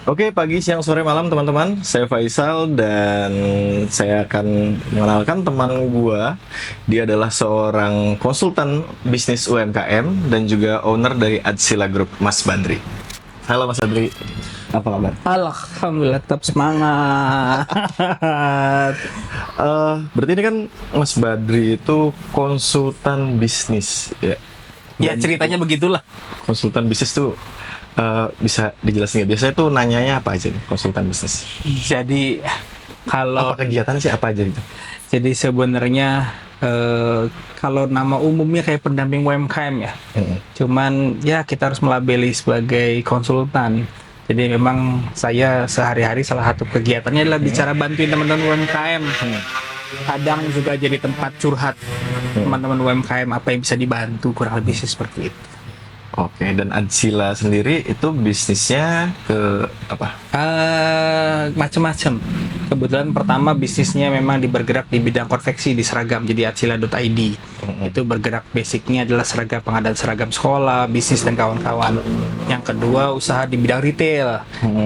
Oke, pagi, siang, sore, malam teman-teman. Saya Faisal dan saya akan mengenalkan teman gua. Dia adalah seorang konsultan bisnis UMKM dan juga owner dari Adsila Group, Mas Badri. Halo Mas Badri, apa kabar? Alhamdulillah tetap semangat. Berarti ini kan Mas Badri itu konsultan bisnis ya. Ya Dan ceritanya begitulah. konsultan bisnis tuh bisa dijelasin nggak? Biasanya tuh nanyanya apa aja nih konsultan bisnis? Jadi kalau Apa kegiatannya sih apa aja gitu? jadi sebenarnya kalau nama umumnya kayak pendamping UMKM ya. Mm-mm. Cuman ya kita harus melabeli sebagai konsultan. Jadi memang saya sehari-hari salah satu kegiatannya adalah bicara bantuin teman-teman UMKM. Kadang juga jadi tempat curhat teman-teman UMKM apa yang bisa dibantu, kurang lebih sih seperti itu. Oke, dan Adsila sendiri itu bisnisnya ke apa? Macam-macam. Kebetulan pertama bisnisnya memang bergerak di bidang konveksi di seragam, jadi atsila.id. Itu bergerak basicnya adalah seragam, pengadaan seragam sekolah, bisnis dan kawan-kawan. Yang kedua usaha di bidang retail,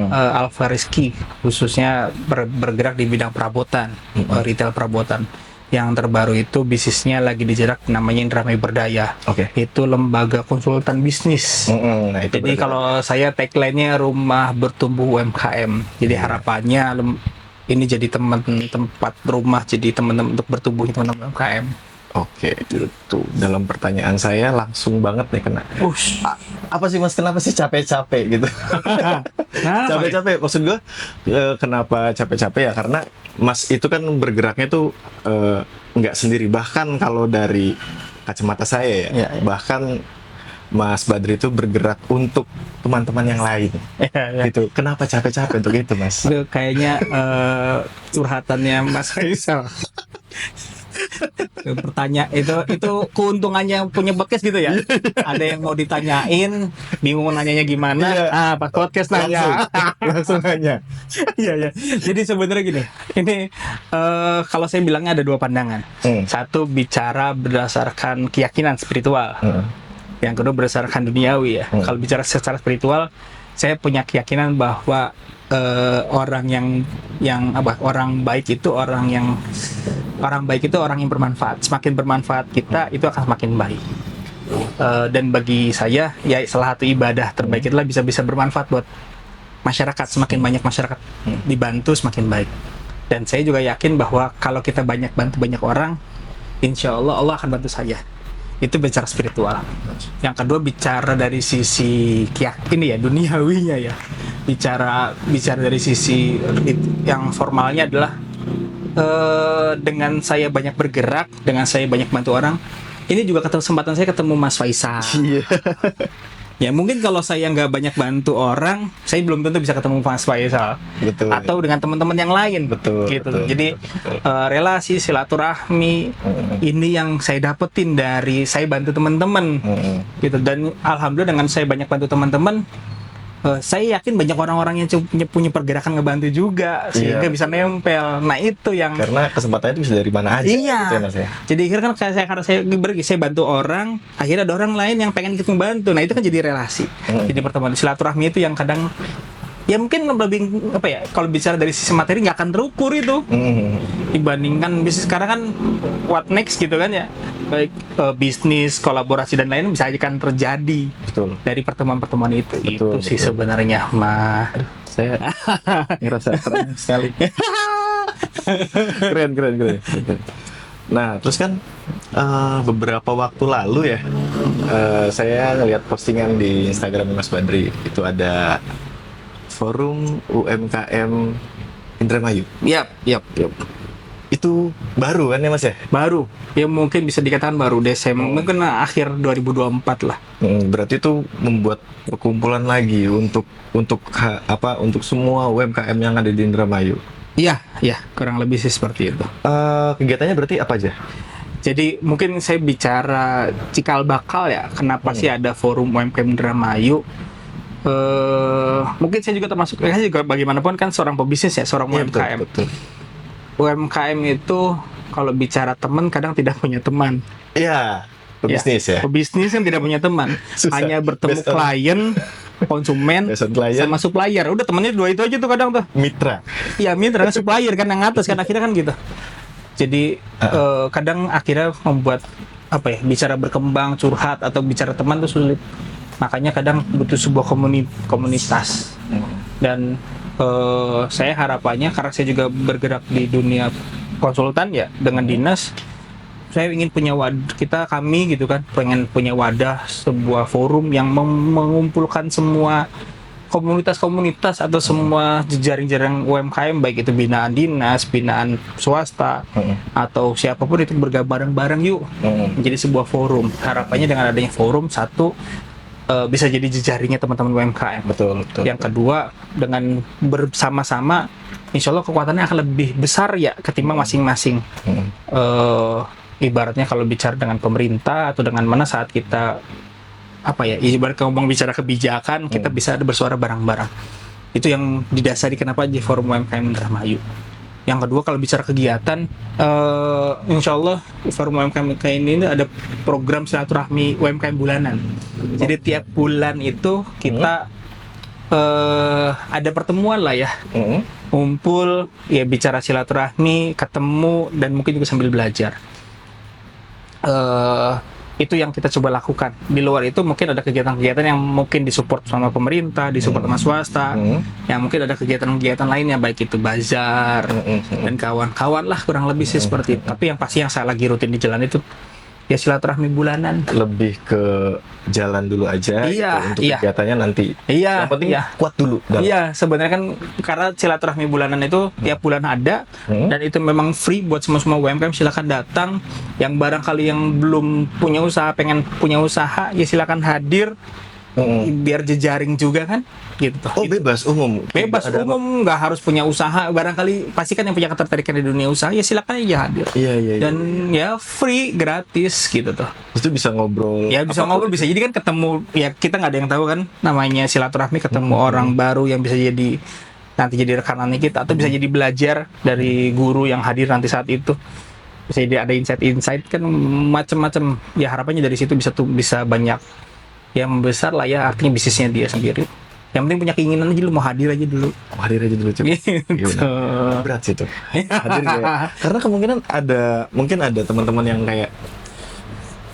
Alfa Rizky khususnya bergerak di bidang perabotan, retail perabotan. Yang terbaru itu bisnisnya lagi dijerak namanya Indramayu Berdaya. Oke. Itu lembaga konsultan bisnis. Nah, itu Jadi berarti. kalau saya tagline-nya rumah bertumbuh UMKM. Jadi harapannya ini jadi tempat rumah, jadi teman-teman untuk bertumbuh teman-teman UMKM. Oke, itu dalam pertanyaan saya langsung banget nih kena. Ush. Apa sih Mas? Kenapa sih capek-capek gitu? Capek-capek. Maksud gue, kenapa capek-capek ya? Karena Mas itu kan bergeraknya tuh nggak sendiri. Bahkan kalau dari kacamata saya ya, Iya, iya. bahkan Mas Badri itu bergerak untuk teman-teman yang lain. Gitu. Kenapa capek-capek untuk itu, Mas? Itu kayaknya curhatannya Mas Faisal. Pertanyaan itu keuntungannya punya podcast gitu ya. Ada yang mau ditanyain, bingung nanyanya gimana. Iya. Pas podcast nanya. Langsung aja. Iya ya. Jadi sebenarnya gini, ini kalau saya bilangnya ada dua pandangan. Satu bicara berdasarkan keyakinan spiritual. Yang kedua berdasarkan duniawi ya. Kalau bicara secara spiritual, saya punya keyakinan bahwa orang orang baik itu orang baik itu orang yang bermanfaat. Semakin bermanfaat kita, itu akan semakin baik. Dan bagi saya, ya salah satu ibadah terbaik adalah bisa bermanfaat buat masyarakat. Semakin banyak masyarakat dibantu, semakin baik. Dan saya juga yakin bahwa kalau kita banyak bantu banyak orang, insya Allah Allah akan bantu saya. Itu bicara spiritual. Yang kedua bicara dari sisi ini ya, duniawinya ya. Bicara dari sisi yang formalnya adalah dengan saya banyak bergerak, dengan saya banyak bantu orang, ini juga kesempatan saya ketemu Mas Faisal. Iya. Ya mungkin kalau saya nggak banyak bantu orang, saya belum tentu bisa ketemu Mas Faisal. Betul. Atau dengan teman-teman yang lain. Betul, Gitu. betul, Jadi relasi silaturahmi ini yang saya dapetin dari saya bantu teman-teman. Gitu. Dan alhamdulillah dengan saya banyak bantu teman-teman, saya yakin banyak orang-orang yang punya pergerakan ngebantu juga sehingga Iya. bisa nempel. Nah itu yang Karena kesempatannya itu bisa dari mana aja. iya. Gitu ya, Mas ya. Jadi akhirnya kan karena saya bantu orang, akhirnya ada orang lain yang pengen ikut membantu. Nah itu kan jadi relasi. Jadi pertemuan silaturahmi itu yang kadang ya mungkin lebih apa ya, kalau bicara dari sisi materi nggak akan terukur itu dibandingkan bisnis. Sekarang kan what next gitu kan ya, baik bisnis, kolaborasi dan lain bisa aja kan terjadi Betul. dari pertemuan-pertemuan itu. Betul, Itu sih betul. sebenarnya mah. Saya ngerasa keren sekali. Keren. Nah, terus kan beberapa waktu lalu ya, saya ngeliat postingan di Instagram Mas Badri. Itu ada forum UMKM Indramayu. Yap. Itu baru kan ya Mas ya? Baru, ya mungkin bisa dikatakan baru Desember, mungkin akhir 2024 lah. Berarti itu membuat perkumpulan lagi untuk semua UMKM yang ada di Indramayu. Iya, kurang lebih sih seperti itu. Kegiatannya berarti apa aja? Jadi mungkin saya bicara cikal bakal ya, kenapa sih ada forum UMKM Indramayu? Mungkin saya juga termasuk, saya juga bagaimanapun kan seorang pebisnis ya, seorang Iya, UMKM. betul. UMKM itu kalau bicara teman kadang tidak punya teman. Iya, pebisnis ya. Pebisnis kan tidak punya teman, Susah. hanya bertemu Best orang. klien konsumen Dasar klien. sama supplier. Udah temennya dua itu aja tuh kadang tuh. Mitra. Iya, mitra kan supplier kan yang atas kan akhirnya kan gitu. Jadi kadang akhirnya membuat apa ya, bicara berkembang, curhat atau bicara teman tuh sulit. Makanya kadang butuh sebuah komunitas. Dan saya harapannya karena saya juga bergerak di dunia konsultan ya dengan dinas, saya ingin punya kami gitu kan, pengen punya wadah, sebuah forum yang mengumpulkan semua komunitas-komunitas atau semua jejaring-jejaring UMKM, baik itu binaan dinas, binaan swasta, atau siapapun itu bergabung bareng-bareng yuk menjadi sebuah forum. Harapannya dengan adanya forum, satu bisa jadi jejaringnya teman-teman UMKM. Betul. Yang kedua, dengan bersama-sama, insya Allah kekuatannya akan lebih besar ya ketimbang masing-masing. Ibaratnya kalau bicara dengan pemerintah atau dengan mana saat kita ibarat ngomong bicara kebijakan, kita bisa bersuara bareng-bareng. Itu yang didasari kenapa di Forum UMKM Indramayu. Yang kedua, kalau bicara kegiatan, insya Allah Forum UMKM ini ada program silaturahmi UMKM bulanan. Jadi tiap bulan itu kita ada pertemuan lah ya, kumpul ya, bicara silaturahmi, ketemu, dan mungkin juga sambil belajar. Itu yang kita coba lakukan. Di luar itu mungkin ada kegiatan-kegiatan yang mungkin disupport sama pemerintah, disupport sama swasta, yang mungkin ada kegiatan-kegiatan lainnya, baik itu bazar dan kawan-kawan lah, kurang lebih sih seperti itu. Tapi yang pasti yang saya lagi rutin di jalan itu ya silaturahmi bulanan. Lebih ke jalan dulu aja. Iya, untuk kegiatannya nanti. Iya. Yang penting kuat dulu. Iya, sebenarnya kan karena silaturahmi bulanan itu tiap bulan ada, dan itu memang free buat semua UMKM. Silakan datang. Yang barangkali yang belum punya usaha, pengen punya usaha, ya silakan hadir. Biar jejaring juga kan, gitu. Bebas umum. Bebas umum, nggak harus punya usaha. Barangkali pasti kan yang punya ketertarikan di dunia usaha, ya silakan aja hadir. Iya. Dan ya free, gratis gitu tuh. Itu bisa ngobrol. Ya bisa ngobrol, bisa jadi kan ketemu, ya kita nggak ada yang tahu kan namanya silaturahmi, ketemu orang baru yang bisa jadi nanti jadi rekanannya kita, atau bisa jadi belajar dari guru yang hadir nanti saat itu. Bisa jadi ada insight kan macam-macam. Ya harapannya dari situ bisa banyak ya, membesar lah ya, artinya bisnisnya dia sendiri. Yang penting punya keinginan aja, lu mau hadir aja dulu. Coba. Gitu. Berat sih tuh. Hadir ya. Karena kemungkinan mungkin ada teman-teman yang kayak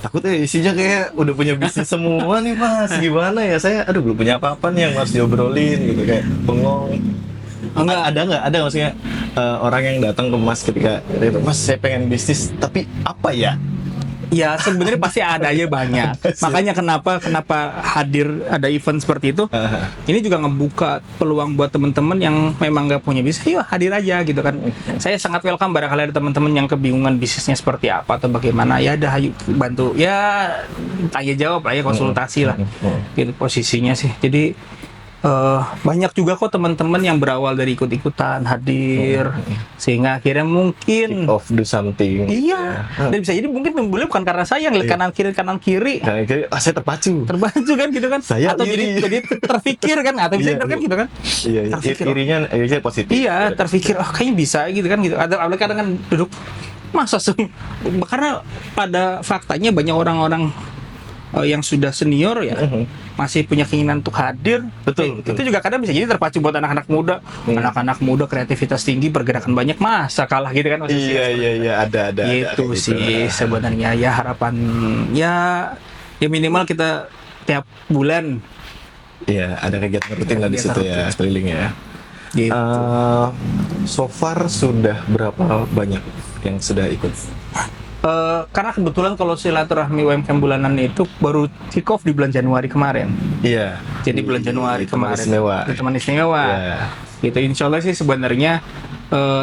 takutnya isinya kayak udah punya bisnis semua nih Mas, gimana ya, saya belum punya apa-apa nih yang harus diobrolin gitu, kayak bengong. Ada maksudnya orang yang datang ke Mas ketika itu, Mas saya pengen bisnis tapi apa ya? Ya sebenarnya pasti ada aja banyak. Makanya kenapa hadir ada event seperti itu. Ini juga ngebuka peluang buat teman-teman yang memang nggak punya bisnis. Yuk hadir aja gitu kan. Saya sangat welcome barangkali ada teman-teman yang kebingungan bisnisnya seperti apa atau bagaimana. Ya dah, ayo bantu. Ya tanya jawab lah ya, konsultasi lah. Gitu posisinya sih. Jadi banyak juga kok teman-teman yang berawal dari ikut-ikutan hadir, sehingga akhirnya mungkin kick off do something. Iya. Dan bisa jadi mungkin timbulnya bukan karena saya yang lihat kanan kiri. Saya terpacu kan gitu kan. Saya atau jadi terpikir kan, atau bisa kan gitu kan. Iya. Irinya positif. Iya, terpikir kayaknya bisa gitu kan gitu. Atau kadang kan duduk masa karena pada faktanya banyak orang-orang yang sudah senior ya, masih punya keinginan untuk hadir. Betul. Itu juga kadang bisa jadi terpacu buat anak-anak muda. Anak-anak muda kreativitas tinggi, pergerakan banyak, masa kalah gitu kan. Iya, ada. Itu sih sebenarnya ya harapan ya minimal kita tiap bulan. Iya, ada kegiatan rutin lah di situ ya, keliling ya. Gitu. So far sudah berapa banyak yang sudah ikut? Karena kebetulan kalau silaturahmi UMKM bulanan itu baru kick off di bulan Januari kemarin. Iya. Jadi bulan Januari kemarin. Istimewa. Di teman istimewa. Iya. Gitu. Insya Allah sih sebenarnya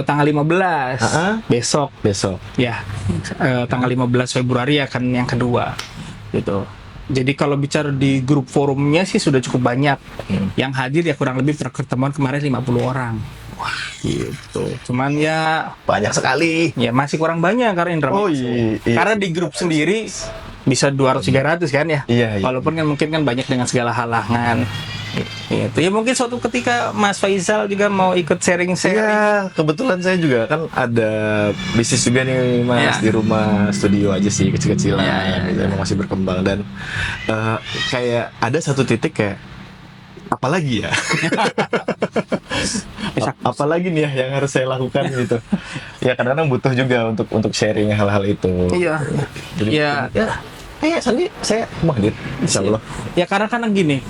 tanggal 15 besok. Ya. Tanggal 15 Februari akan yang kedua. Gitu. Jadi kalau bicara di grup forumnya sih sudah cukup banyak. Yang hadir ya kurang lebih pertemuan kemarin 50 orang. Wah, gitu. Cuman ya banyak sekali. Ya masih kurang banyak karena Indramayu. Iya. Karena di grup sendiri bisa 200-300 kan ya. Iya. Walaupun kan mungkin kan banyak dengan segala halangan. Itu ya mungkin suatu ketika Mas Faisal juga mau ikut sharing. Iya, kebetulan saya juga kan ada bisnis juga nih Mas, di rumah studio aja sih, kecil-kecilan. Gitu, emang masih berkembang dan kayak ada satu titik kayak apalagi ya? Apalagi nih ya yang harus saya lakukan gitu. Ya kadang-kadang butuh juga untuk sharing hal-hal itu. Iya. Jadi Ya. Sandi saya mau hadir, insya Allah. Ya karena kan gini,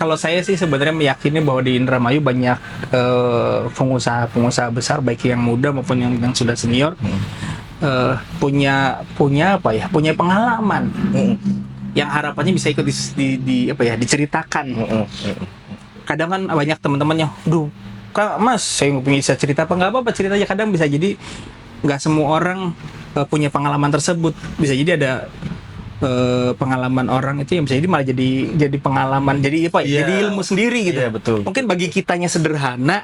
kalau saya sih sebenarnya meyakini bahwa di Indramayu banyak pengusaha besar, baik yang muda maupun yang sudah senior, punya apa ya, punya pengalaman, yang harapannya bisa ikut diceritakan. Kadang kan banyak teman-teman yang, Kak Mas, saya nggak bisa cerita apa cerita aja. Kadang bisa jadi nggak semua orang punya pengalaman tersebut. Bisa jadi ada pengalaman orang itu yang bisa jadi malah jadi pengalaman, jadi jadi ilmu sendiri gitu. Iya, betul. Mungkin bagi kitanya sederhana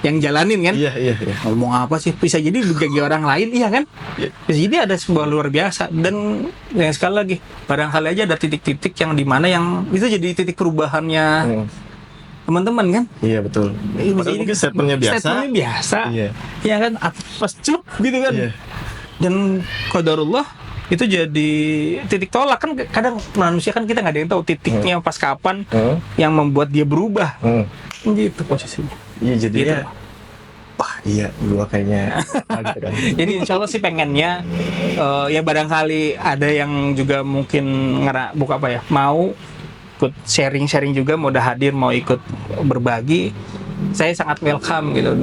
yang jalanin kan. Iya. Ngomong apa sih, bisa jadi bagi orang lain, iya kan. Bisa jadi ada sebuah luar biasa. Dan yang sekali lagi, barangkali aja ada titik-titik yang dimana yang itu jadi titik perubahannya teman-teman kan. Iya, betul. Padahal mungkin statementnya biasa. Iya kan, pas cuk gitu kan. Iya. Dan qadarullah itu jadi titik tolak kan. Kadang manusia kan kita nggak ada yang tahu titiknya pas kapan yang membuat dia berubah. Gitu posisinya. Iya, jadinya Gitu. wah iya gua kayaknya gitu kan. Jadi insya Allah sih pengennya ya barangkali ada yang juga mungkin mau ikut sharing juga, mau udah hadir, mau ikut berbagi, saya sangat welcome gitu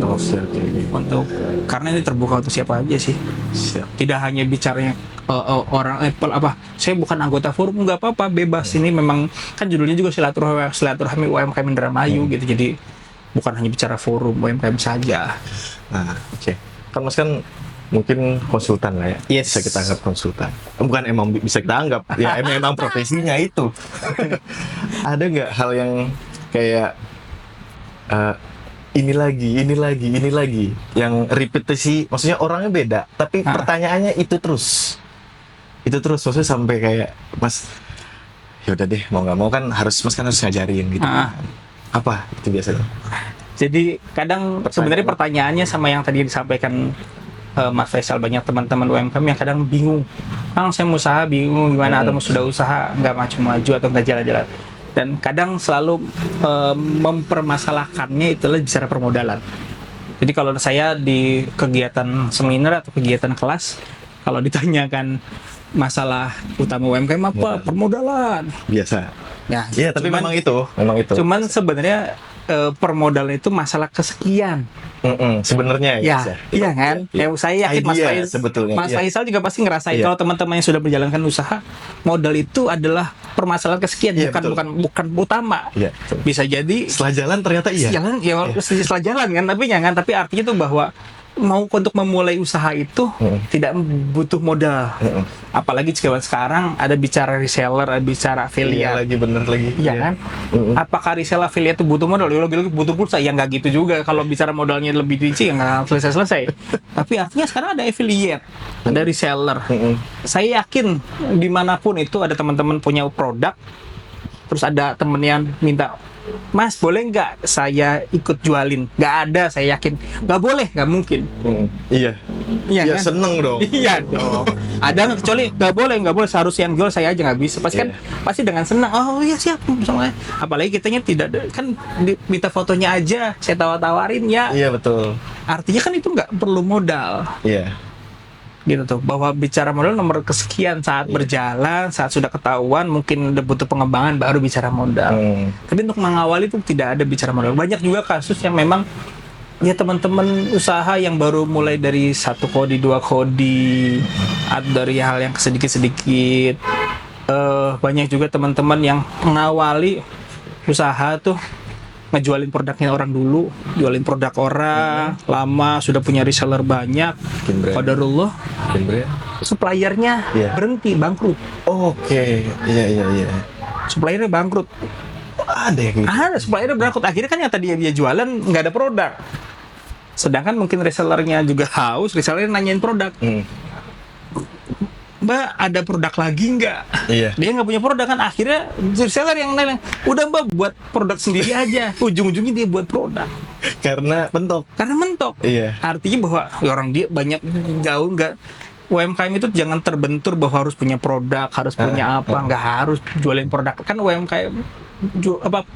untuk karena ini terbuka untuk siapa aja sih. Tidak hanya bicaranya orang saya bukan anggota forum, nggak apa-apa, bebas. Ini memang kan judulnya juga silaturahmi UMKM Indramayu gitu, jadi bukan hanya bicara forum UMKM saja. Nah, oke. Kan Mas kan mungkin konsultan lah ya. Yes. Bisa kita anggap konsultan. Bukan emang bisa kita anggap, ya emang profesinya itu. Ada nggak hal yang kayak ini lagi yang repetisi, maksudnya orangnya beda tapi pertanyaannya itu terus maksudnya sampai kayak Mas yaudah deh mau nggak mau kan harus ngajarin gitu. Apa itu biasanya? Jadi kadang sebenarnya pertanyaannya sama yang tadi disampaikan Mas Faisal, banyak teman-teman UMKM yang kadang bingung, Kang saya mau usaha bingung gimana, atau sudah usaha nggak maju atau nggak jalan-jalan. Dan kadang selalu mempermasalahkannya itulah bicara permodalan. Jadi kalau saya di kegiatan seminar atau kegiatan kelas, kalau ditanyakan masalah utama UMKM apa? Permodalan. Biasa. Ya, iya, tapi memang itu. Cuman sebenarnya permodalan itu masalah kesekian. Sebenarnya ya. Iya kan? Ya, saya yakin Mas Faisal juga pasti ngerasain kalau teman-teman yang sudah menjalankan usaha, modal itu adalah permasalahan kesekian, bukan utama. Iya, bisa jadi setelah jalan ternyata setelah jalan kan, tapi artinya itu bahwa mau untuk memulai usaha itu tidak butuh modal. Apalagi sekarang ada bicara reseller, ada bicara affiliate. Iya kan? Apakah reseller affiliate itu butuh modal? Lagi butuh pulsa. Ya nggak gitu juga. Kalau bicara modalnya lebih rinci ya nggak selesai. Tapi artinya sekarang ada affiliate, ada reseller. Saya yakin dimanapun itu ada teman-teman punya produk, terus ada temen yang minta, Mas boleh nggak saya ikut jualin? Nggak ada, saya yakin nggak boleh, nggak mungkin. Iya kan? Seneng dong. Iya dong. Ada nggak, kecuali nggak boleh seharusnya yang jual saya aja, nggak bisa. Pasti dengan senang, oh iya siap misalnya. Apalagi kitanya tidak kan minta fotonya aja saya tawarin ya. Iya betul. Artinya kan itu nggak perlu modal. Iya. Gitu tuh, bahwa bicara modal nomor kesekian saat berjalan, saat sudah ketahuan mungkin udah butuh pengembangan baru bicara modal. Tapi untuk mengawali itu tidak ada bicara modal. Banyak juga kasus yang memang ya teman-teman usaha yang baru mulai dari 1 kodi 2 kodi atau dari hal yang sedikit-sedikit. Banyak juga teman-teman yang mengawali usaha tuh ngejualin produknya orang dulu, jualin produk orang lama, sudah punya reseller banyak, qadarullah suppliernya berhenti, bangkrut. Oke. Iya. Suppliernya bangkrut. Ada yang gitu? Ada, suppliernya bangkrut. Akhirnya kan yang tadi dia jualan nggak ada produk, sedangkan mungkin resellernya juga haus, resellernya nanyain produk. Mbak ada produk lagi nggak? Iya. Dia nggak punya produk kan, akhirnya reseller yang nanya, udah Mbak buat produk sendiri aja. Ujung-ujungnya dia buat produk. Karena mentok. Iya. Artinya bahwa orang dia banyak jauh nggak. UMKM itu jangan terbentur bahwa harus punya produk, harus punya apa, nggak harus jualin produk. Kan UMKM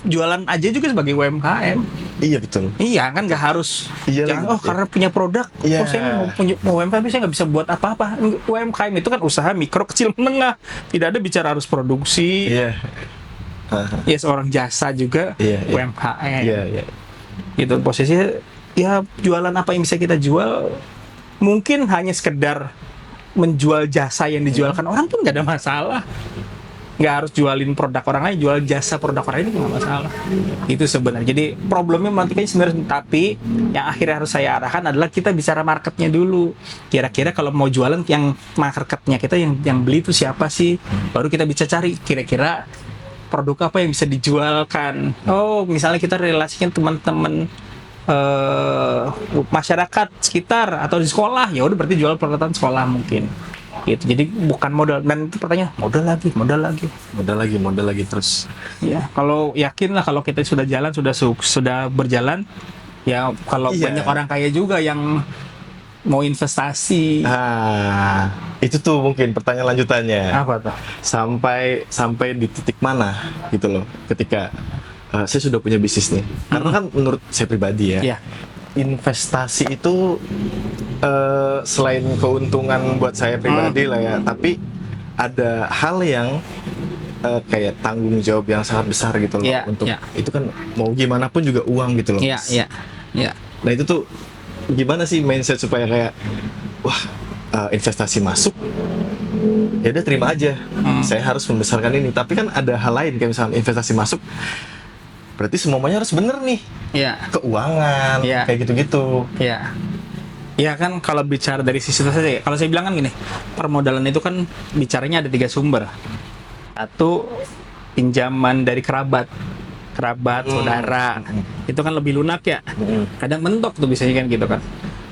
jualan aja juga sebagai UMKM. Iya betul. Iya kan, nggak harus Iya, jangan karena punya produk, Iya. saya mau UMKM saya nggak bisa buat apa-apa. UMKM itu kan usaha mikro, kecil, menengah, tidak ada bicara harus produksi. Iya. Ya seorang jasa juga Iya, iya. UMKM. Iya, iya. Gitu posisinya, ya jualan apa yang bisa kita jual, mungkin hanya sekedar menjual jasa yang dijualkan orang pun nggak ada masalah. Nggak harus jualin produk orang lain, jual jasa produk orang ini nggak masalah. Itu sebenarnya. Jadi problemnya nantinya sebenarnya, tapi yang akhirnya harus saya arahkan adalah kita bicara marketnya dulu. Kira-kira kalau mau jualan, yang marketnya kita yang beli itu siapa sih? Baru kita bisa cari kira-kira produk apa yang bisa dijualkan. Oh, misalnya kita relasikan teman-teman masyarakat sekitar atau di sekolah, ya udah berarti jual peralatan sekolah mungkin. Gitu. Jadi bukan modal, dan itu pertanyaan modal lagi terus. Ya, kalau yakin lah kalau kita sudah jalan, sudah berjalan, ya kalau Iya. banyak orang kaya juga yang mau investasi. Itu tuh mungkin pertanyaan lanjutannya. Apa tuh? Sampai di titik mana gitu loh, ketika saya sudah punya bisnis nih. Karena kan menurut saya pribadi ya, Iya. investasi itu selain keuntungan buat saya pribadi lah ya, tapi ada hal yang kayak tanggung jawab yang sangat besar gitu loh. Iya, untuk iya. itu kan mau gimana pun juga uang gitu loh. Iya, Mas. iya. Iya. Nah itu tuh gimana sih mindset supaya kayak wah, investasi masuk ya udah terima aja, saya harus membesarkan ini. Tapi kan ada hal lain, kayak misalnya investasi masuk berarti semuanya harus bener nih, Iya. keuangan Iya. kayak gitu-gitu. Iya. Ya kan, kalau bicara dari sisi itu saja, kalau saya bilang kan gini, permodalan itu kan bicaranya ada 3 sumber. Satu, pinjaman dari kerabat, saudara, itu kan lebih lunak ya. Kadang mentok tuh biasanya kan gitu kan.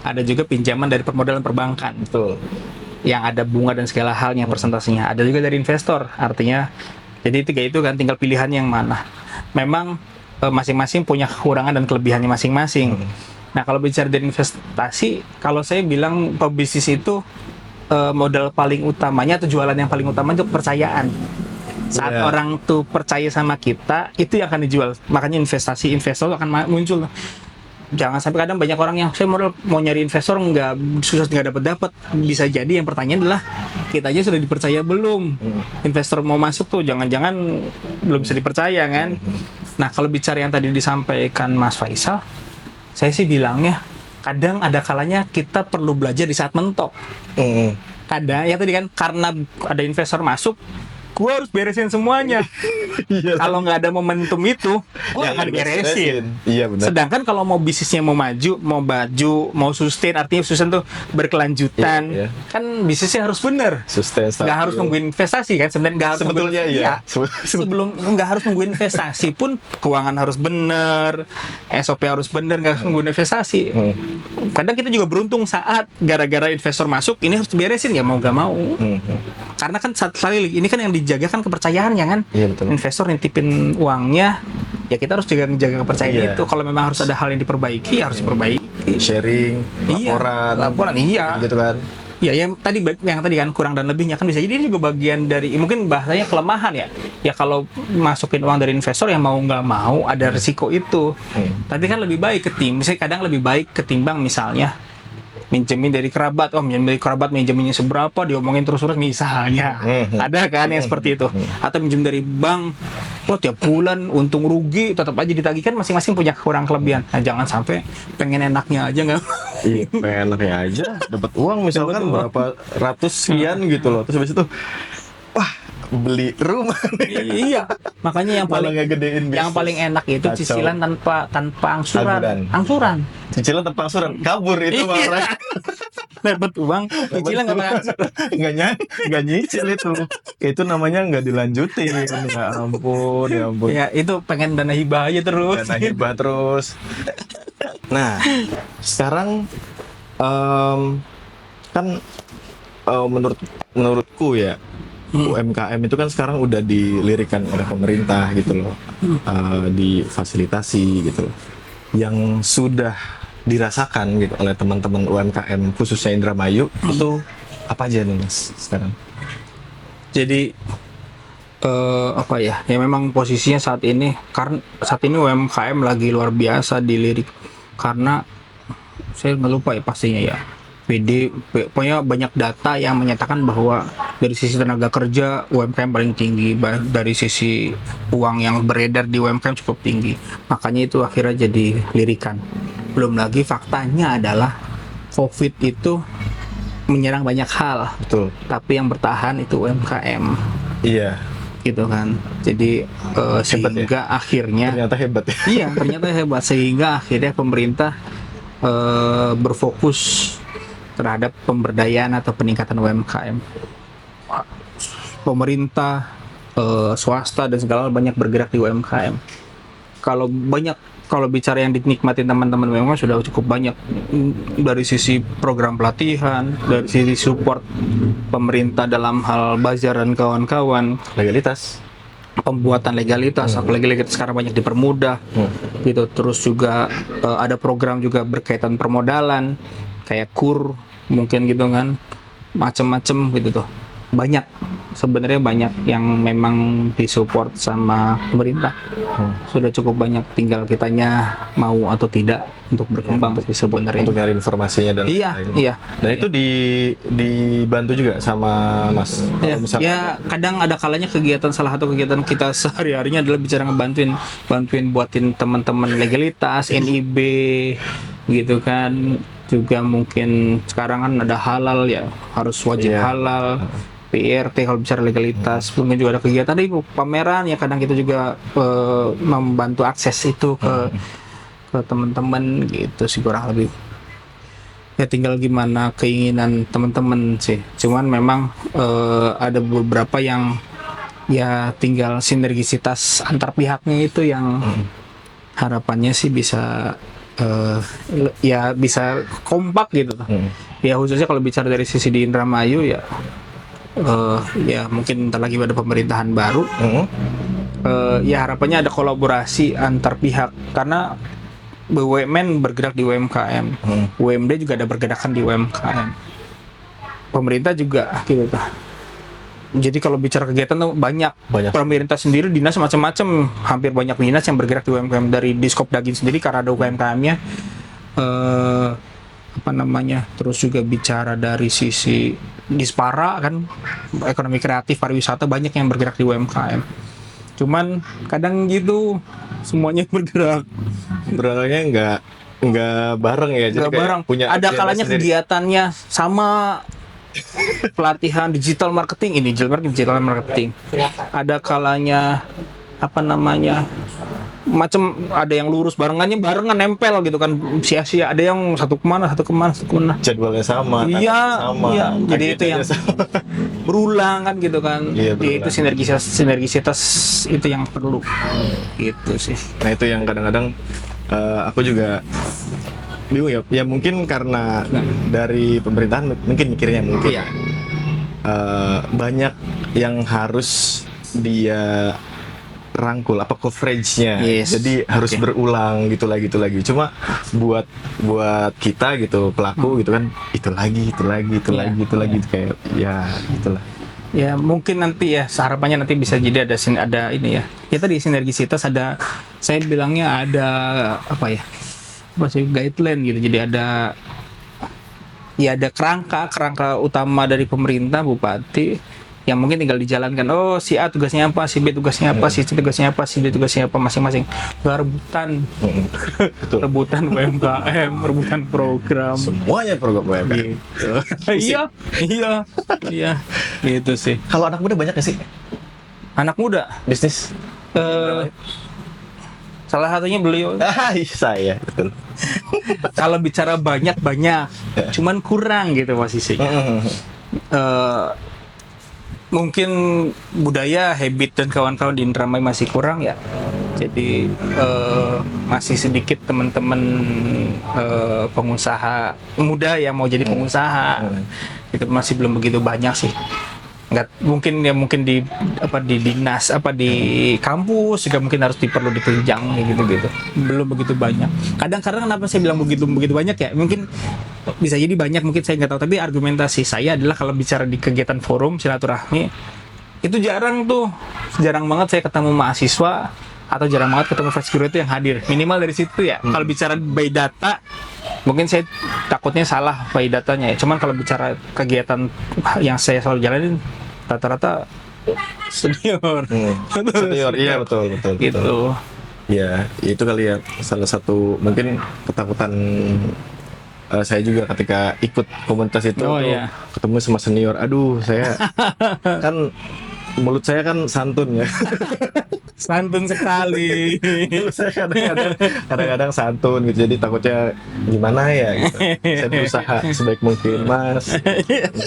Ada juga pinjaman dari permodalan perbankan, Betul. yang ada bunga dan segala halnya persentasenya. Ada juga dari investor, artinya jadi 3 itu kan tinggal pilihan yang mana. Memang masing-masing punya kekurangan dan kelebihannya masing-masing. Nah, kalau bicara dari investasi, kalau saya bilang pebisnis itu modal paling utamanya atau jualan yang paling utama itu kepercayaan. Saat Iya. orang tuh percaya sama kita, itu yang akan dijual. Makanya investor akan muncul. Jangan sampai kadang banyak orang yang saya mau nyari investor susah nggak dapat. Bisa jadi yang pertanyaan adalah kita aja sudah dipercaya belum? Investor mau masuk tuh jangan-jangan belum bisa dipercaya kan? Nah, kalau bicara yang tadi disampaikan Mas Faisal, saya sih bilangnya kadang ada kalanya kita perlu belajar di saat mentok. Kadang ya tadi kan, karena ada investor masuk, gue harus beresin semuanya. Kalau nggak ada momentum itu, gue nggak beresin. Iya benar. Sedangkan kalau mau bisnisnya mau maju, mau sustain, artinya sustain tuh berkelanjutan, Iya, iya. kan bisnisnya harus bener. Sustain. Nggak harus nungguin investasi kan, sebenarnya nggak harus Sebetulnya nungguin, iya. sebelum nggak harus nungguin investasi pun keuangan harus bener, SOP harus bener, nggak harus nungguin investasi. Kadang kita juga beruntung saat gara-gara investor masuk, ini harus diberesin ya mau nggak mau. Karena kan sekali ini kan yang dijaga kan kepercayaannya kan. Iya betul. Investor nitipin uangnya, ya kita harus jaga kepercayaan Iya. itu. Kalau memang harus ada hal yang diperbaiki, ya harus diperbaiki. Sharing, Iya, laporan, iya. gitu kan. Ya, yang tadi kan kurang dan lebihnya kan bisa jadi ini juga bagian dari, mungkin bahasanya kelemahan ya. Ya kalau masukin uang dari investor yang mau nggak mau ada risiko itu. Tapi kan lebih baik misalnya kadang lebih baik ketimbang misalnya minjemin dari kerabat, minjeminnya seberapa, diomongin terus-terus misalnya. Ada kan yang seperti itu. Atau minjem dari bank, tiap bulan untung rugi tetap aja ditagihkan, masing-masing punya kekurangan kelebihan. Nah, jangan sampai pengen enaknya aja nggak. Iya, enaknya aja dapat uang misalkan Dapat uang. berapa ratus sekian gitu loh. Terus habis itu wah, beli rumah nih. Iya, makanya yang Malah paling ngegedein bisnis. enak itu Kacau. cicilan tanpa angsuran. Angsuran. Cicilan tanpa angsuran, kabur itu Iya. malah. Dapat uang, cicilan nggak pakai angsuran. nggak nyicil itu. Itu namanya nggak dilanjutin. Ya ampun, ya ampun. Ya itu pengen dana hibah aja terus. Dana hibah terus. Nah, sekarang kan menurutku ya, UMKM itu kan sekarang udah dilirikan oleh pemerintah gitu loh, difasilitasi gitu loh, yang sudah dirasakan gitu oleh teman-teman UMKM khususnya Indramayu itu apa aja nih Mas sekarang? Jadi apa ya? Ya memang posisinya saat ini karena saat ini UMKM lagi luar biasa dilirik karena saya nggak lupa ya pastinya ya. Pokoknya banyak data yang menyatakan bahwa dari sisi tenaga kerja UMKM paling tinggi, dari sisi uang yang beredar di UMKM cukup tinggi. Makanya itu akhirnya jadi lirikan. Belum lagi faktanya adalah COVID itu menyerang banyak hal, Betul. tapi yang bertahan itu UMKM. Iya. Gitu kan. Jadi sehingga akhirnya Ternyata hebat ya. iya ternyata hebat sehingga akhirnya pemerintah berfokus terhadap pemberdayaan atau peningkatan UMKM. Pemerintah, swasta dan segala banyak bergerak di UMKM. Kalau bicara yang dinikmatin teman-teman UMKM sudah cukup banyak dari sisi program pelatihan, dari sisi support pemerintah dalam hal bazar dan kawan-kawan, Legalitas. pembuatan legalitas, apalagi legalitas sekarang banyak dipermudah, gitu. Terus juga ada program juga berkaitan permodalan, kayak KUR mungkin gitu kan, macem-macem gitu tuh. Banyak sebenarnya banyak yang memang disupport sama pemerintah. Sudah cukup banyak, tinggal kitanya mau atau tidak untuk berkembang sih sebenarnya. Untuk nyari informasinya dan Iya, lain. iya. Dan itu dibantu juga sama Mas. Kalau Ya, misalkan ya kadang ada kalanya kegiatan, salah satu kegiatan kita sehari-harinya adalah bicara bantuin buatin teman-teman legalitas, NIB gitu kan. Juga mungkin sekarang kan ada halal ya, harus wajib Iya. halal. PRT kalau bicara legalitas, mungkin juga ada kegiatan di pameran ya, kadang kita juga membantu akses itu ke teman-teman gitu sih kurang lebih. Ya tinggal gimana keinginan teman-teman sih. Cuman memang ada beberapa yang ya tinggal sinergisitas antar pihaknya itu yang harapannya sih bisa ya bisa kompak gitu. Ya khususnya kalau bicara dari sisi di Indramayu ya ya mungkin ntar lagi ada pemerintahan baru. Ya harapannya ada kolaborasi antar pihak karena BUMN bergerak di UMKM, UMD juga ada bergerakan di UMKM, pemerintah juga gitu. Jadi kalau bicara kegiatan tuh banyak. Pemerintah sendiri dinas macam-macam, hampir banyak dinas yang bergerak di UMKM. Dari Diskop Daging sendiri karena ada UMKM-nya, apa namanya, terus juga bicara dari sisi Dispara kan, ekonomi kreatif pariwisata banyak yang bergerak di UMKM. Cuman kadang gitu semuanya bergerak. berangkatnya nggak bareng ya, jadi Nggak kayak bareng. punya Ada agenda kalanya sendiri. kegiatannya sama, pelatihan digital marketing, digital marketing. Ada kalanya apa namanya, macam ada yang lurus barengan nempel gitu kan, sia-sia. Ada yang satu kemana. Jadwalnya sama, Iya, tanggalnya sama, iya. Jadi itu yang agendanya sama. berulang kan gitu kan. Iya, Jadi itu berulang. sinergisitas itu yang perlu gitu sih. Nah itu yang kadang-kadang aku juga bingung ya. Ya mungkin karena dari pemerintahan mungkin mikirnya mungkin Iya. banyak yang harus dia rangkul apa coveragenya, Yes. jadi harus Oke. berulang gitu lagi. Cuma buat kita gitu pelaku gitu kan, itu lagi Iya. kayak ya itulah. Ya mungkin nanti ya harapannya nanti bisa jadi ada ini ya. Ya tadi sinergisitas ada, saya bilangnya ada apa ya? Apa sih, guideline gitu. Jadi ada kerangka utama dari pemerintah, bupati, yang mungkin tinggal dijalankan. Oh, si A tugasnya apa, si B tugasnya apa, si C tugasnya apa, si D tugasnya apa, masing-masing. Nggak rebutan. Betul. Rebutan UMKM, rebutan program. Semuanya program UMKM. Gitu. Iya. Gitu sih. Kalau anak muda banyak nggak sih Anak muda, bisnis? salah satunya beliau. Saya betul. Kalau bicara banyak, cuman kurang gitu posisinya. Mungkin budaya, habit dan kawan-kawan di Indramayu masih kurang ya. Jadi masih sedikit teman-teman pengusaha muda yang mau jadi pengusaha. Itu masih belum begitu banyak sih. Nggak mungkin di dinas di kampus juga mungkin harus perlu ditunjang gitu. Belum begitu banyak. Kadang-kadang kenapa saya bilang begitu banyak ya? Mungkin bisa jadi banyak, mungkin saya nggak tahu, tapi argumentasi saya adalah kalau bicara di kegiatan forum silaturahmi itu jarang banget saya ketemu mahasiswa atau jarang banget ketemu fresh graduate yang hadir. Minimal dari situ ya. Kalau bicara by data, mungkin saya takutnya salah by datanya ya. Cuman kalau bicara kegiatan yang saya selalu jalanin, rata-rata senior. Senior, iya betul. Gitu. Ya, itu kali ya salah satu mungkin ketakutan saya juga ketika ikut komunitas itu Oh, tuh, iya. ketemu sama senior. Aduh, saya kan mulut saya kan santun ya. Santun sekali. Saya kadang-kadang santun gitu, jadi takutnya gimana ya gitu. Saya berusaha sebaik mungkin, Mas,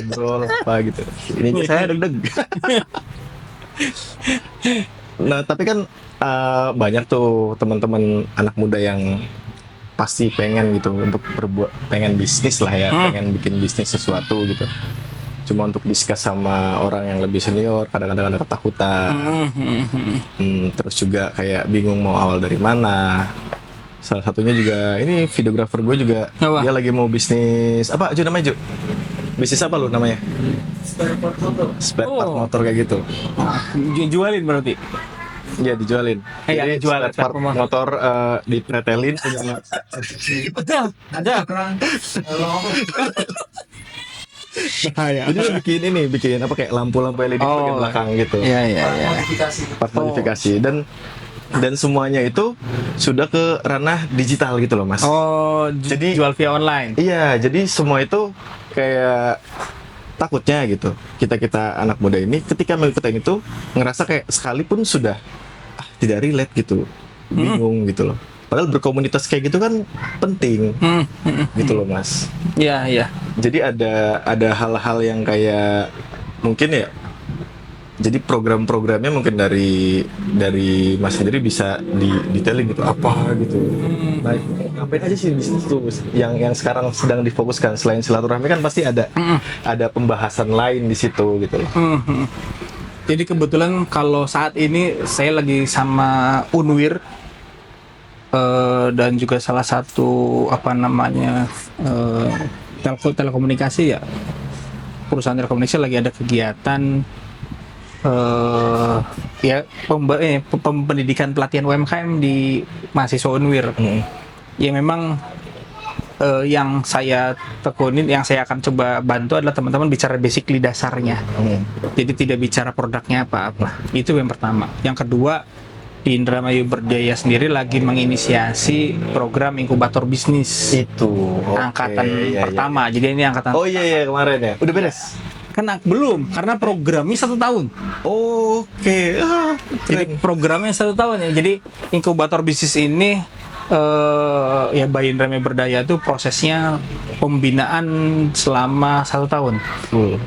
ngobrol apa gitu. Ini saya deg-deg. Nah, tapi kan banyak tuh teman-teman anak muda yang pasti pengen gitu untuk pengen bisnis lah ya, pengen bikin bisnis sesuatu gitu. Cuma untuk discuss sama orang yang lebih senior, kadang-kadang ada ketakutan. Terus juga kayak bingung mau awal dari mana. Salah satunya juga ini videografer gue juga, Apa? dia lagi mau bisnis apa Ju namanya Ju? Bisnis apa lu namanya? Spare part Oh. motor kayak gitu. Jualin berarti. Iya dijualin. Iya, Jadi jual spare part spare part motor dipretelin punya. Betul. Ada. Bahaya. Jadi lu bikin apa kayak lampu-lampu LED Oh. bagian belakang gitu. Iya. Part modifikasi dan semuanya itu sudah ke ranah digital gitu loh Mas. Oh, Jadi- jual via online. Iya, jadi semua itu kayak takutnya gitu. Kita anak muda ini ketika mengikuti itu ngerasa kayak sekalipun sudah tidak relate gitu, bingung gitu loh. Padahal berkomunitas kayak gitu kan penting gitu loh Mas. Iya. Jadi ada hal-hal yang kayak mungkin ya. Jadi program-programnya mungkin dari Mas sendiri bisa detailin gitu apa gitu. Nah, ngapain aja sih bisnis tuh yang sekarang sedang difokuskan selain silaturahmi kan pasti ada pembahasan lain di situ gitu loh. Jadi kebetulan kalau saat ini saya lagi sama Unwir dan juga salah satu telekomunikasi ya, perusahaan telekomunikasi lagi ada kegiatan pendidikan pelatihan UMKM di mahasiswa Unwir. Ya memang yang saya tekunin, yang saya akan coba bantu adalah teman-teman bicara basically dasarnya. Jadi tidak bicara produknya apa-apa. Itu yang pertama. Yang kedua, di Indramayu Berdaya sendiri lagi menginisiasi program inkubator bisnis. Itu Angkatan iya. pertama. Jadi ini angkatan Oh iya kemarin ya. Udah beres. kan belum, karena programnya 1 tahun. Oke. Jadi programnya 1 tahun ya. Jadi inkubator bisnis ini ya by Indramayu Berdaya itu prosesnya pembinaan selama 1 tahun.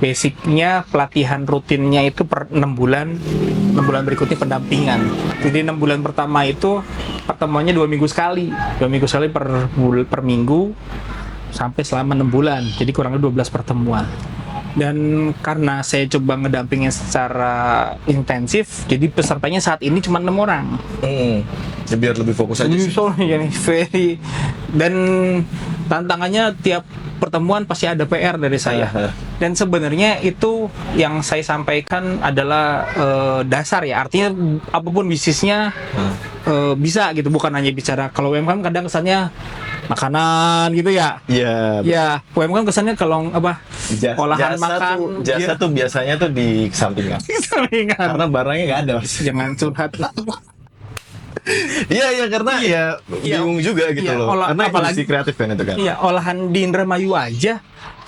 Basicnya pelatihan rutinnya itu per 6 bulan. 6 bulan berikutnya pendampingan. Jadi 6 bulan pertama itu pertemuannya 2 minggu sekali. 2 minggu sekali per minggu sampai selama 6 bulan. Jadi kurang lebih 12 pertemuan. Dan karena saya coba ngedampingin secara intensif, jadi pesertanya saat ini cuma 6 orang. Ya, biar lebih fokus aja sih. Dan tantangannya tiap pertemuan pasti ada PR dari saya. Dan sebenarnya itu yang saya sampaikan adalah dasar ya. Artinya apapun bisnisnya bisa gitu, bukan hanya bicara. Kalau UMKM kadang kesannya makanan gitu ya. Iya. Ya, UMKM kesannya kalau olahan makan. Jasa tuh biasanya tuh dikesampingkan. Sampingan. Karena barangnya nggak ada Mas. Jangan curhat. Iya karena ya bingung juga gitu Iya, loh. Karena apalagi industri kreatif kan itu kan. Iya, olahan di Indramayu aja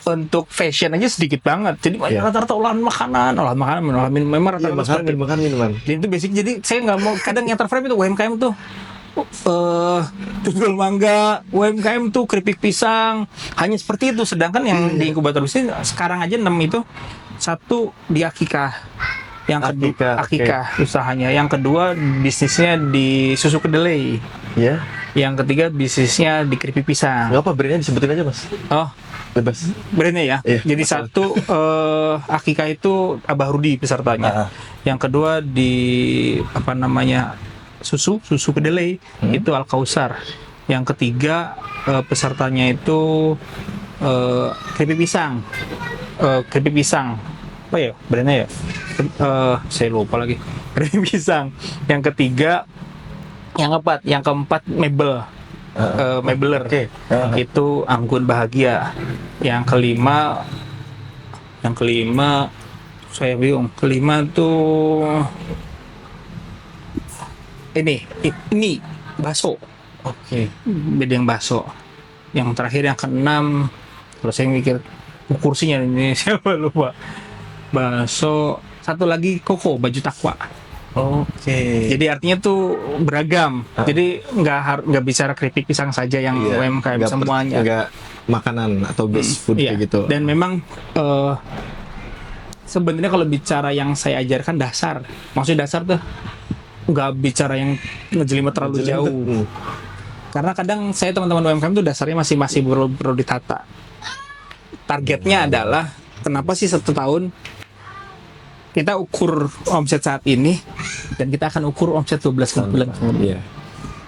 untuk fashion aja sedikit banget. Jadi Iya. rata-rata olahan makanan, olahan minum, memang Iya, rata-rata seperti itu. makan minuman. Jadi itu basic. Jadi saya nggak mau, kadang yang terframe itu UMKM tuh judul mangga, UMKM tuh keripik pisang, hanya seperti itu. Sedangkan yang di inkubator bisnis sekarang aja 6 itu, 1 di Akikah, yang kedua Akikah, usahanya, yang kedua bisnisnya di susu kedelai, Iya. yang ketiga bisnisnya di keripik pisang. Nggak apa brandnya disebutin aja Mas. Oh, Bebas. brandnya ya. Iya, Jadi betul. 1 Akikah itu Abah Rudi pesertanya. Yang kedua di susu kedelai itu Al Kausar. Yang ketiga pesertanya itu keripik pisang. apa ya brandnya ya? Saya lupa lagi. Keripik pisang. Yang ketiga, yang keempat Mebel. Mebeler. Oke. Itu Anggun Bahagia. Yang kelima saya bingung. Kelima tuh ini bakso. Oke. Beda yang bakso. Yang terakhir yang keenam, terus saya mikir kursinya ini siapa lupa. Bakso, satu lagi Koko baju takwa. Oke. Jadi artinya tuh beragam. Jadi nggak bicara keripik pisang saja yang UMKM semuanya. Nggak makanan atau base food Iya. kayak gitu. Dan memang sebenarnya kalau bicara yang saya ajarkan dasar, maksudnya dasar tuh nggak bicara yang ngejelimet terlalu jauh. Karena kadang saya teman-teman UMKM tuh dasarnya masih perlu ditata. Targetnya adalah kenapa sih 1 tahun kita ukur omset saat ini dan kita akan ukur omset 12 bulan. Iya.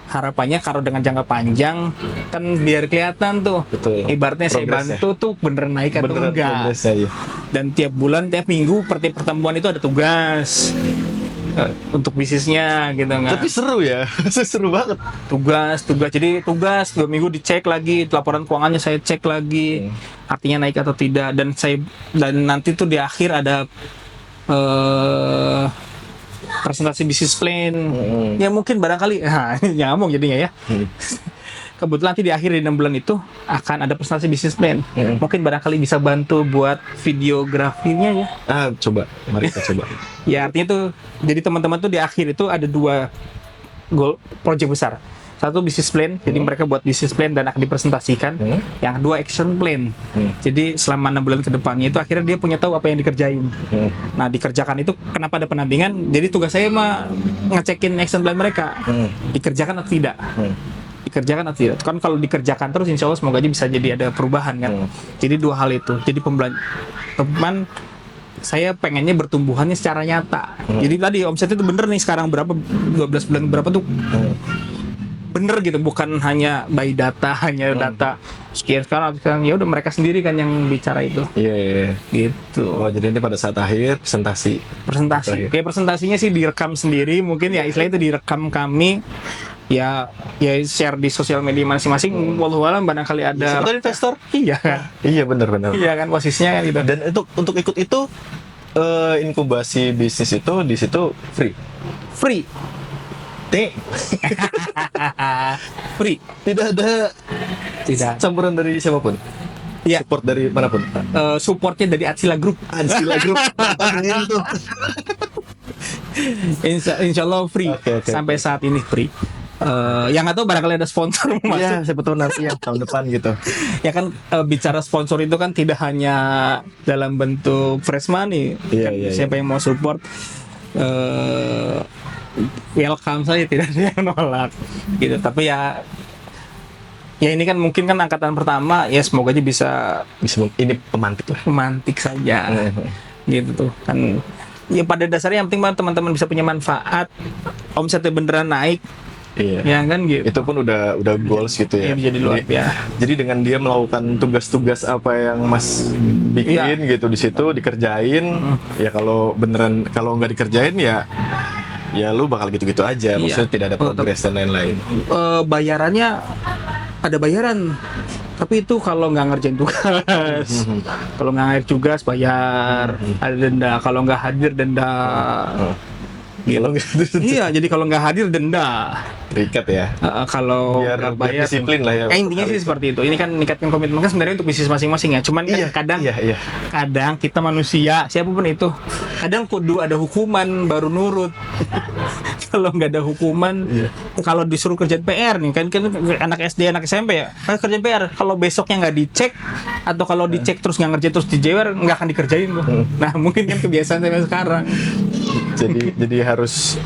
Harapannya kalau dengan jangka panjang kan biar kelihatan tuh. Betul. Ibaratnya saya Progresnya. bantu tuh beneran naik atau Beneran enggak. progresnya, iya. Dan tiap bulan, tiap minggu, pertemuan itu ada tugas untuk bisnisnya gitu kan. Tapi seru ya. Seru banget. Tugas. Jadi tugas 2 minggu dicek lagi, laporan keuangannya saya cek lagi, artinya naik atau tidak. Dan nanti tuh di akhir ada presentasi bisnis plan. Ya mungkin barangkali nyambung jadinya ya. Kebetulan nanti di akhir di 6 bulan itu akan ada presentasi bisnis plan. Mungkin barangkali bisa bantu buat videografinya ya. Coba. Mari kita coba. Ya artinya tuh jadi teman-teman tuh di akhir itu ada 2 goal project besar. Satu bisnis plan, jadi mereka buat bisnis plan dan akan dipresentasikan. Yang kedua action plan. Jadi selama 6 bulan ke depannya itu akhirnya dia punya tahu apa yang dikerjain. Nah dikerjakan itu kenapa ada pendampingan? Jadi tugas saya mah ngecekin action plan mereka. Dikerjakan atau tidak? Dikerjakan atau tidak? Kan kalau dikerjakan terus insya Allah semoga aja bisa jadi ada perubahan kan. Jadi 2 hal itu. Jadi teman saya pengennya bertumbuhannya secara nyata. Jadi tadi omset itu bener nih sekarang berapa 12 bulan berapa tuh bener gitu, bukan hanya by data, data sekian sekarang ya udah mereka sendiri kan yang bicara itu. Iya. Gitu. Oh, jadi ini pada saat akhir presentasi. Kayak presentasinya sih direkam sendiri, mungkin ya istilahnya itu direkam kami. Ya share di sosial media masing-masing. Wallahu alam barangkali ada Sebetulnya investor. Iya kan. Iya benar. Iya kan posisinya kan gitu. Dan untuk ikut itu inkubasi bisnis itu di situ free. Free. Tidak ada campuran dari siapapun. Iya. Support dari manapun. Supportnya dari Atsila Group. Ansila Group. Itu. Insya Allah free. Oke. Sampai saat ini free. Yang atau barangkali ada sponsor masuk. Iya, siapa tahu nanti ya tahun depan gitu. Ya kan bicara sponsor itu kan tidak hanya dalam bentuk fresh money. Iya. Siapa yang mau support welcome saja, tidak ada yang nolak gitu. Tapi ya ini kan mungkin kan angkatan pertama, ya semoga aja bisa ini pemantik lah. memantik saja gitu tuh kan. Ya pada dasarnya yang penting teman-teman bisa punya manfaat, omsetnya beneran naik. Iya. Ya kan gitu. Itu pun udah goals gitu ya. Iya, jadi luar biasa. Jadi dengan dia melakukan tugas-tugas apa yang Mas bikin gitu di situ dikerjain, ya kalau nggak dikerjain ya lu bakal gitu-gitu aja. Maksudnya tidak ada progres dan lain-lain. Bayarannya ada bayaran. Tapi itu kalau nggak ngerjain tugas, kalau nggak ngerjain tugas bayar, ada denda. Kalau nggak hadir denda. Iya, jadi kalau nggak hadir denda. Terikat ya. Kalau Biar nggak bayar, disiplin lah ya. intinya sih seperti itu. Ini kan meningkatkan komitmen kan sebenarnya untuk bisnis masing-masing ya. Cuman kan kadang kita manusia, siapapun itu, kadang kudu ada hukuman baru nurut. Kalau nggak ada hukuman, kalau disuruh kerjaan PR nih kan anak SD, anak SMP ya, kerjaan PR. Kalau besoknya nggak dicek atau kalau dicek terus nggak ngerjain terus dijewer, nggak akan dikerjain tuh. Nah mungkin kan kebiasaan sampai sekarang. Jadi harus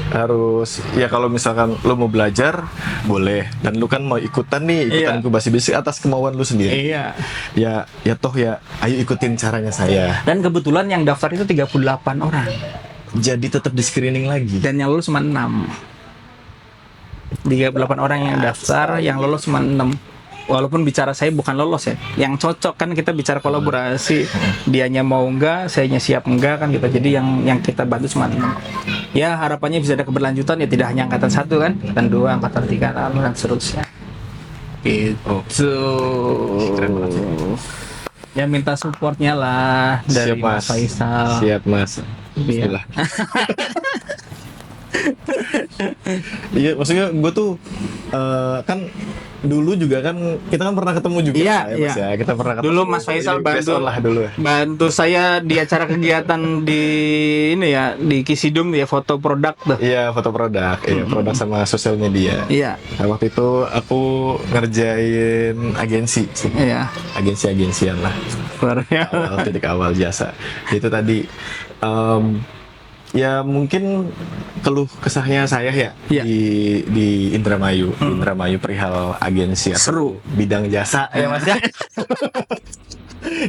ya kalau misalkan lu mau belajar boleh, dan lu kan mau ikutan inkubasi bisnis atas kemauan lu sendiri. Iya. Ya toh ya ayo ikutin caranya saya. Dan kebetulan yang daftar itu 38 orang. Jadi tetap di screening lagi. Dan yang lulus cuma 6. 38 orang yang daftar, yang lolos cuma 6. walaupun bicara saya bukan lolos ya, yang cocok kan kita bicara kolaborasi, dianya mau enggak, sayanya siap enggak kan kita, jadi yang kita bantu cuma ya harapannya bisa ada keberlanjutan ya, tidak hanya angkatan 1 kan, angkatan 2, angkatan 3 dan seterusnya gitu. Keren banget sih. Ya minta supportnya lah dari Siap, Mas Faisal. Siap Mas. Bismillah. Iya, maksudnya gue tuh kan dulu juga kan kita kan pernah ketemu juga Iya, ya, Mas, iya. ya. Kita pernah ketemu. Dulu Mas Faisal Ini based on lah dulu ya. bantu saya di acara kegiatan di ini ya, di Kisidum ya, foto produk tuh. Iya, foto produk, iya, produk sama sosial media. Iya. Nah, waktu itu aku ngerjain agensi sih. Iya. Agensi-agensian lah. Titik awal jasa. Itu tadi ya mungkin keluh kesahnya saya ya Iya. di Indramayu, di Indramayu perihal agensi atau Seru. bidang jasa ya Mas ya.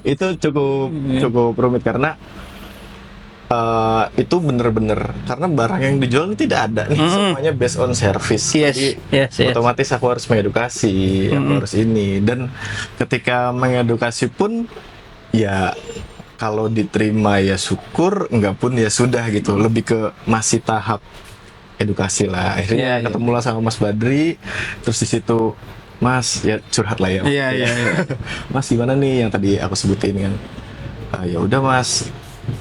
Itu cukup rumit karena itu bener-bener karena barang yang dijual ini tidak ada nih, semuanya based on service. Jadi Yes. otomatis aku harus mengedukasi, aku harus ini, dan ketika mengedukasi pun ya kalau diterima ya syukur, enggak pun ya sudah gitu. Lebih ke masih tahap edukasi lah. Akhirnya Iya. ketemulah sama Mas Badri, terus di situ Mas ya curhat lah ya. Iya. Mas gimana nih yang tadi aku sebutin kan? Ya udah Mas,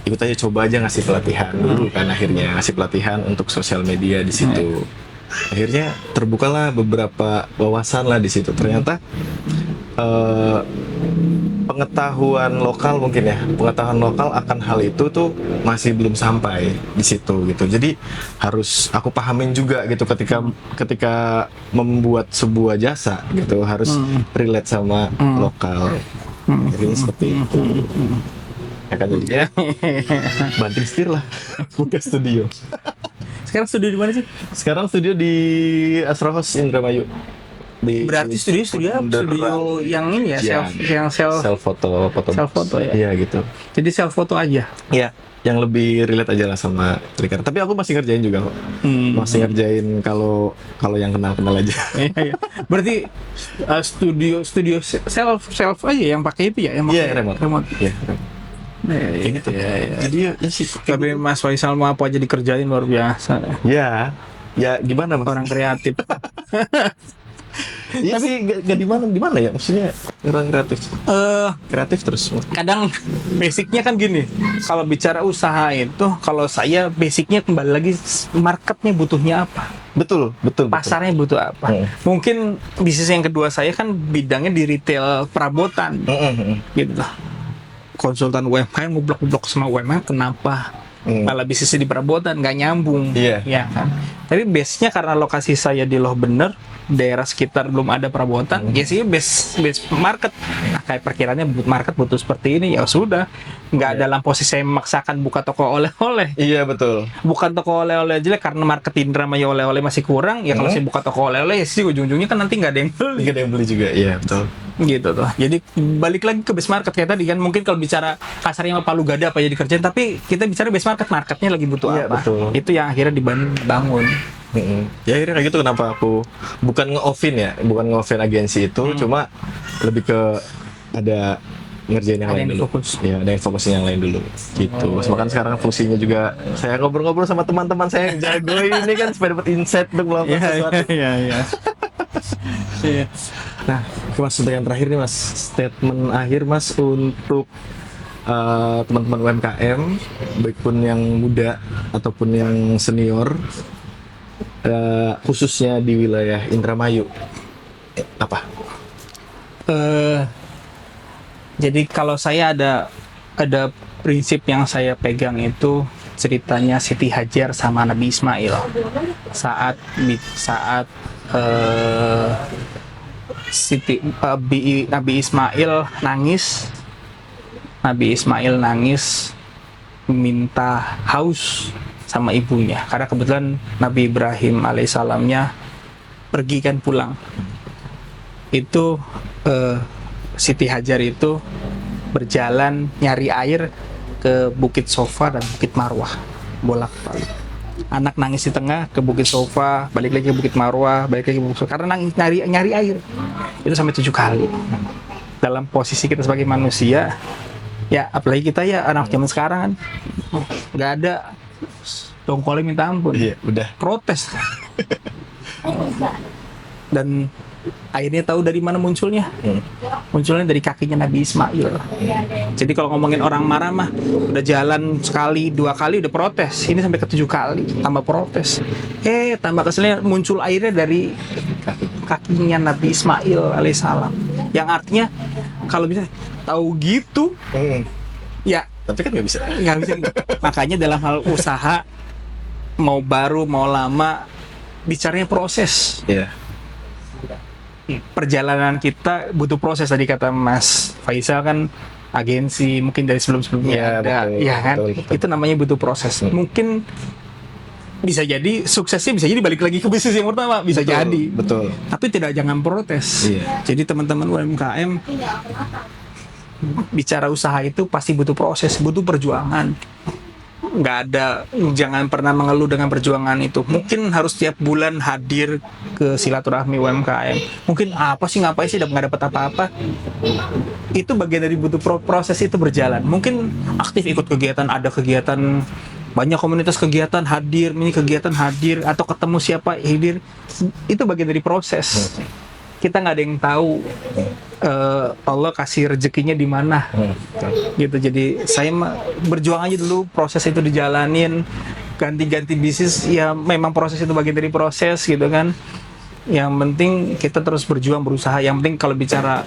ikut aja, coba aja ngasih pelatihan dulu kan. Akhirnya ngasih pelatihan untuk sosial media di situ. Akhirnya terbukalah beberapa wawasan lah di situ. Ternyata pengetahuan lokal mungkin ya, pengetahuan lokal akan hal itu tuh masih belum sampai di situ gitu. Jadi harus aku pahamin juga gitu ketika membuat sebuah jasa gitu, harus relate sama lokal. Jadi seperti itu. Ya kan, jadi ya banting setir lah. Buka studio. Sekarang studio di mana sih? Sekarang studio di Astrohouse Indramayu. Berarti studio yang ini ya, self foto ya. Iya gitu. Jadi self foto aja. Iya, yang lebih relate aja lah sama Trigger. Tapi aku masih ngerjain juga kok. Masih ngerjain kalau yang kenal aja. Iya. Berarti studio self aja yang pakai itu ya, yang pakai remote. Iya. Kayak gitu. Jadi ya sih. Tapi Mas Faisal mau apa aja dikerjain luar biasa. Ya gimana Mas? Orang kreatif. Iya sih, gak di mana ya, maksudnya orang kreatif terus. Kadang basicnya kan gini, kalau bicara usaha itu, kalau saya basicnya kembali lagi marketnya butuhnya apa, betul pasarnya butuh apa. Mungkin bisnis yang kedua saya kan bidangnya di retail perabotan, gitu lah. Konsultan UMKM ngoblok-ngoblok sama UMKM, kenapa malah bisnisnya di perabotan nggak nyambung, ya kan? Tapi base-nya karena lokasi saya di Loh Bener, daerah sekitar belum ada perabotan, ya sih base market. Nah, kayak perkiraannya market butuh seperti ini, ya sudah, nggak dalam posisi saya memaksakan buka toko oleh-oleh. Iya betul. Bukan toko oleh-oleh aja karena market Indramayu oleh-oleh masih kurang, ya kalau saya buka toko oleh-oleh ya sih ujung-ujungnya kan nanti nggak ada yang beli. Nggak ada yang beli juga, iya betul. Gitu tuh. Jadi balik lagi ke base market kayak tadi kan, mungkin kalau bicara kasarnya Palu Gada apa aja dikerjain, tapi kita bicara base marketnya lagi butuh apa. Betul. Itu yang akhirnya dibangun. Ya akhirnya kayak gitu, kenapa aku bukan nge-offin agensi itu, cuma lebih ke ada ngerjain yang lain dulu. Fokus. Ya, ada yang fokusin yang lain dulu gitu. Bahkan sekarang fungsinya juga saya ngobrol-ngobrol sama teman-teman saya yang jago ini kan, supaya dapat insight untuk melakukan sesuatu. Iya. Nah, Mas, untuk yang terakhir nih Mas, statement akhir Mas untuk teman-teman UMKM, baik pun yang muda ataupun yang senior, khususnya di wilayah Indramayu, apa? Jadi kalau saya ada prinsip yang saya pegang, itu ceritanya Siti Hajar sama Nabi Ismail saat Nabi Ismail nangis minta haus sama ibunya, karena kebetulan Nabi Ibrahim alaihissalamnya pergi kan pulang. Itu Siti Hajar itu berjalan nyari air ke Bukit Sofa dan Bukit Marwah, bolak-balik. anak nangis di tengah ke Bukit Sofa, balik lagi ke Bukit Marwah, balik lagi ke Bukit Sofa, karena nangis nyari air itu sampai 7 kali. Dalam posisi kita sebagai manusia, ya apalagi kita ya anak zaman sekarang kan nggak ada dongkolnya minta ampun, Iya, udah. protes. Dan akhirnya tahu dari mana munculnya. Munculnya dari kakinya Nabi Ismail. Jadi kalau ngomongin orang marah mah udah jalan sekali, 2 kali udah protes. Ini sampai ke 7 kali tambah protes. Tambah keselnya muncul airnya dari kakinya Nabi Ismail alaihissalam. Yang artinya kalau bisa tahu gitu, ya Tapi kan nggak bisa. nggak bisa. Makanya dalam hal usaha mau baru mau lama bicaranya proses. Iya. Perjalanan kita butuh proses, tadi kata Mas Faisal kan agensi mungkin dari sebelum-sebelumnya Iya, ada, betul, ya kan, betul. itu namanya butuh proses. Mungkin bisa jadi suksesnya bisa jadi balik lagi ke bisnis yang pertama, bisa Betul, jadi, betul. tapi jangan protes. Iya. Jadi teman-teman UMKM bicara usaha itu pasti butuh proses, butuh perjuangan. Nggak ada, jangan pernah mengeluh dengan perjuangan itu. Mungkin harus tiap bulan hadir ke silaturahmi UMKM. Mungkin apa sih, ngapain sih, nggak dapat apa-apa. Itu bagian dari butuh proses itu berjalan. Mungkin aktif ikut kegiatan, ada kegiatan, banyak komunitas kegiatan hadir, ini kegiatan hadir, atau ketemu siapa hadir. Itu bagian dari proses. Kita nggak ada yang tahu Allah kasih rezekinya di mana. Gitu. Jadi saya berjuang aja dulu, proses itu dijalanin, ganti-ganti bisnis ya, memang proses itu bagian dari proses gitu kan. Yang penting kita terus berjuang, berusaha. Yang penting kalau bicara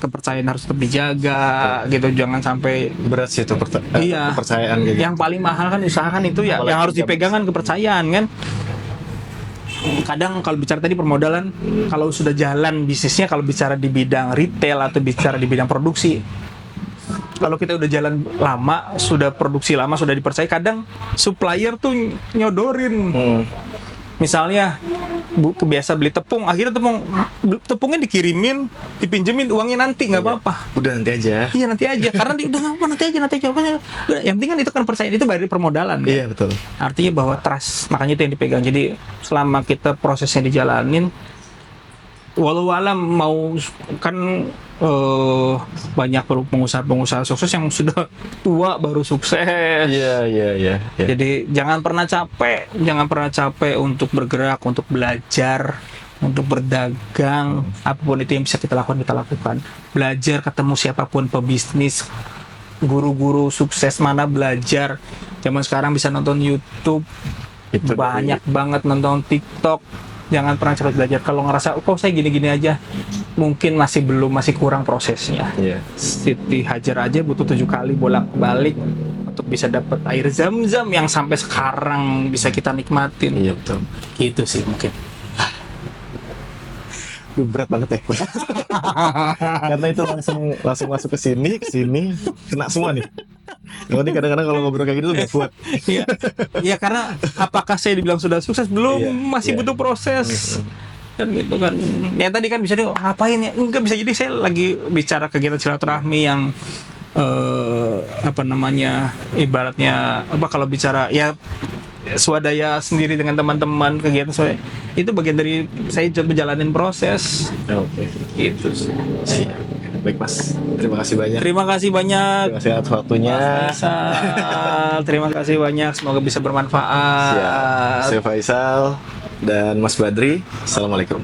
kepercayaan harus tetap dijaga gitu, jangan sampai Berat sih itu iya, kepercayaan kayak gitu. yang paling mahal kan usaha kan itu ya, Apalagi yang harus dipegang kan kepercayaan kan. Kadang kalau bicara tadi permodalan, kalau sudah jalan bisnisnya, kalau bicara di bidang retail atau bicara di bidang produksi, kalau kita udah jalan lama, sudah produksi lama, sudah dipercaya, kadang supplier tuh nyodorin. Misalnya kebiasa beli tepung, akhirnya tepungnya dikirimin, dipinjemin, uangnya nanti, nggak apa-apa. Udah nanti aja. Iya nanti aja, karena udah nggak apa, nanti aja udah, yang penting kan itu kan percaya, itu dari permodalan kan? Iya, betul. Artinya bahwa trust, makanya itu yang dipegang. Jadi selama kita prosesnya dijalanin, walau alam mau kan banyak pengusaha-pengusaha sukses yang sudah tua baru sukses. Iya. Jadi jangan pernah capek untuk bergerak, untuk belajar, untuk berdagang, apapun itu yang bisa kita lakukan. Belajar, ketemu siapapun pebisnis, guru-guru sukses mana, belajar. Zaman sekarang bisa nonton YouTube, Itu banyak banget, nonton TikTok. Jangan pernah cepat belajar. Kalau ngerasa kok saya gini-gini aja, mungkin masih kurang prosesnya. Iya. Siti Hajar aja butuh 7 kali bolak-balik untuk bisa dapat air zam-zam yang sampai sekarang bisa kita nikmatin. Iya, betul. Gitu sih mungkin. Berat banget ya. Karena itu langsung masuk ke sini kena semua nih. Kalau ini kadang-kadang kalau ngobrol kayak gitu udah kuat. Iya. Ya karena apakah saya dibilang sudah sukses belum? Iya, Masih iya. butuh proses. Kan gitu kan. Ya tadi kan bisa ngapain ya? Enggak, bisa jadi saya lagi bicara kegiatan silaturahmi yang ibaratnya kalau bicara ya swadaya sendiri dengan teman-teman, kegiatan itu bagian dari saya menjalanin proses. Oke. Gitu sih. Siap. Baik, Mas. Terima kasih banyak. Terima kasih banyak. Terima kasih atas waktunya. Mas Faisal. Terima kasih banyak. Semoga bisa bermanfaat. Siap. Saya Faisal dan Mas Badri. Assalamualaikum.